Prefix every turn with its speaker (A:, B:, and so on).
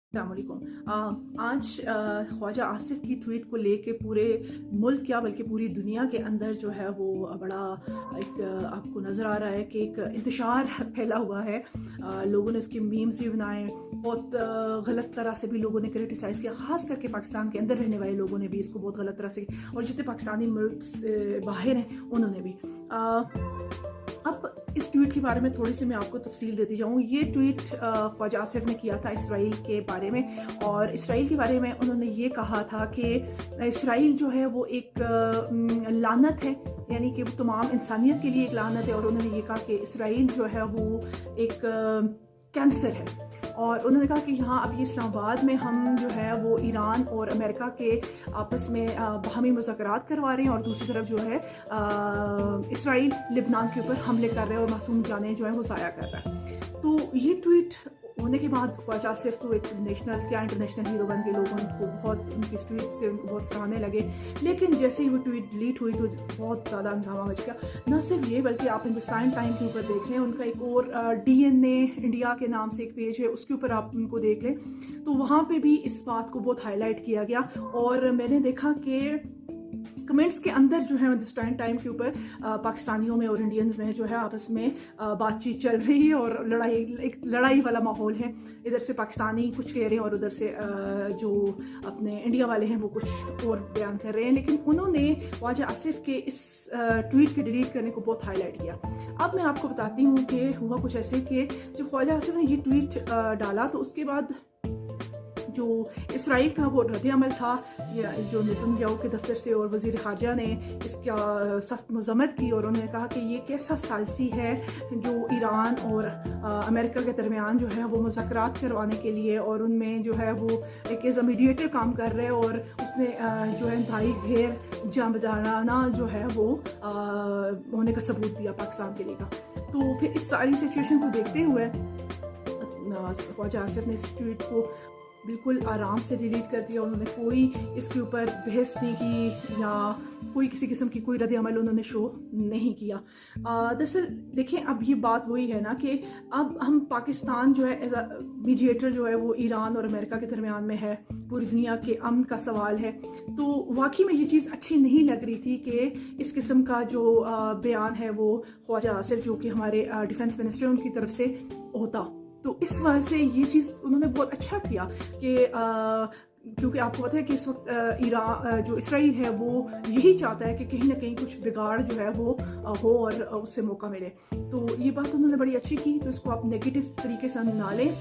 A: अस्सलामुअलैकुम। आज ख्वाजा आसिफ की ट्वीट को लेके पूरे मुल्क क्या बल्कि पूरी दुनिया के अंदर जो है वो बड़ा एक आपको नज़र आ रहा है कि एक इंतशार फैला हुआ है। लोगों ने उसके मीम्स भी बनाए, बहुत गलत तरह से भी लोगों ने क्रिटिसाइज़ किया, ख़ास करके पाकिस्तान के अंदर रहने वाले लोगों ने भी इसको बहुत गलत तरह से, और जितने पाकिस्तानी मुल्क से बाहर हैं उन्होंने भी। अब इस ट्वीट के बारे में थोड़ी सी मैं आपको तफसील देती जाऊँ। ये ट्वीट ख्वाजा आसिफ ने किया था इसराइल के बारे में, और इसराइल के बारे में उन्होंने ये कहा था कि इसराइल जो है वो एक लानत है, यानी कि वो तमाम इंसानियत के लिए एक लानत है। और उन्होंने ये कहा कि इसराइल जो है वो एक कैंसर है। और उन्होंने कहा कि यहाँ अभी इस्लामाबाद में हम जो है वो ईरान और अमेरिका के आपस में बाहमी मुज़ाकरात करवा रहे हैं, और दूसरी तरफ जो है इसराइल लिबनान के ऊपर हमले कर रहे हैं और मासूम जानें जो है वो ज़ाया कर रहा है। तो ये ट्वीट होने के बाद ख्वाजा आसिफ तो एक नेशनल क्या इंटरनेशनल हीरो बन के लोगों को बहुत उनकी इस ट्वीट से उनको बहुत सराहने लगे। लेकिन जैसे ही वो ट्वीट डिलीट हुई तो बहुत ज़्यादा हंगामा मच गया। न सिर्फ ये बल्कि आप हिंदुस्तान टाइम के ऊपर देख लें, उनका एक और DNA इंडिया के नाम से एक पेज है, उसके ऊपर आप उनको देख लें तो वहाँ पे भी इस बात को बहुत हाईलाइट किया गया। और मैंने देखा कि कमेंट्स के अंदर जो है हिंदुस्तान टाइम के ऊपर पाकिस्तानियों में और इंडियंस में जो है आपस में बातचीत चल रही है, और एक लड़ाई वाला माहौल है। इधर से पाकिस्तानी कुछ कह रहे हैं और उधर से जो अपने इंडिया वाले हैं वो कुछ और बयान कर रहे हैं। लेकिन उन्होंने ख्वाजा आसिफ के इस ट्वीट के डिलीट करने को बहुत हाईलाइट किया। अब मैं आपको बताती हूँ कि हुआ कुछ ऐसे कि जब ख्वाजा आसिफ ने ये ट्वीट डाला तो उसके बाद जो इसराइल का वो रद्द-ए-अमल था, या जो नेतन्याहू के दफ्तर से और वज़ीर ख़ारजा ने इसका सख्त मज़म्मत की, और उन्होंने कहा कि ये कैसा सालिसी है जो ईरान और अमेरिका के दरमियान जो है वो मुज़ाकरात करवाने के लिए, और उनमें जो है वो एक एज़ अ मीडिएटर काम कर रहे हैं, और उसने जो है इंतहाई गैर जानिबदाराना जो है वो होने का सबूत दिया पाकिस्तान के लिए का। तो फिर इस सारी सिचुएशन को देखते हुए ख्वाजा आसिफ ने इस ट्वीट को बिल्कुल आराम से डिलीट कर दिया। उन्होंने कोई इसके ऊपर बहस नहीं की या कोई किसी किस्म की कोई रद्द-ए-अमल उन्होंने शो नहीं किया। दरअसल देखें, अब ये बात वही है ना कि अब हम पाकिस्तान जो है एज अ मीडिएटर जो है वो ईरान और अमेरिका के दरमियान में है, पूरी दुनिया के अमन का सवाल है। तो वाकई में ये चीज़ अच्छी नहीं लग रही थी कि इस किस्म का जो बयान है वो ख्वाजा आसिफ जो कि हमारे डिफेंस मिनिस्टर उनकी तरफ से होता। तो इस वजह से ये चीज़ उन्होंने बहुत अच्छा किया कि क्योंकि आपको पता है कि इस वक्त ईरान जो इसराइल है वो यही चाहता है कि कहीं ना कहीं कुछ बिगाड़ जो है वो हो और उससे मौका मिले। तो ये बात उन्होंने बड़ी अच्छी की, तो इसको आप नेगेटिव तरीके से ना लें।